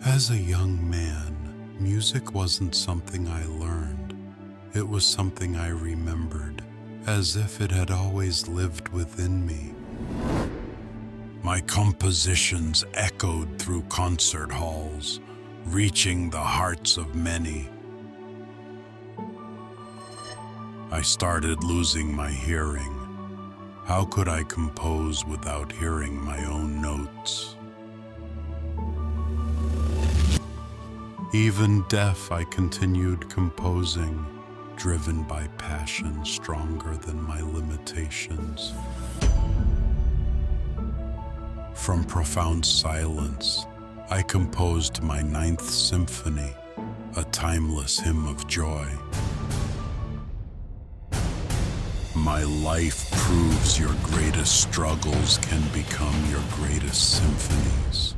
As a young man, music wasn't something I learned. It was something I remembered, as if it had always lived within me. My compositions echoed through concert halls, reaching the hearts of many. I started losing my hearing. How could I compose without hearing my own notes? Even deaf, I continued composing, driven by passion stronger than my limitations. From profound silence, I composed my Ninth Symphony, a timeless hymn of joy. My life proves your greatest struggles can become your greatest symphonies.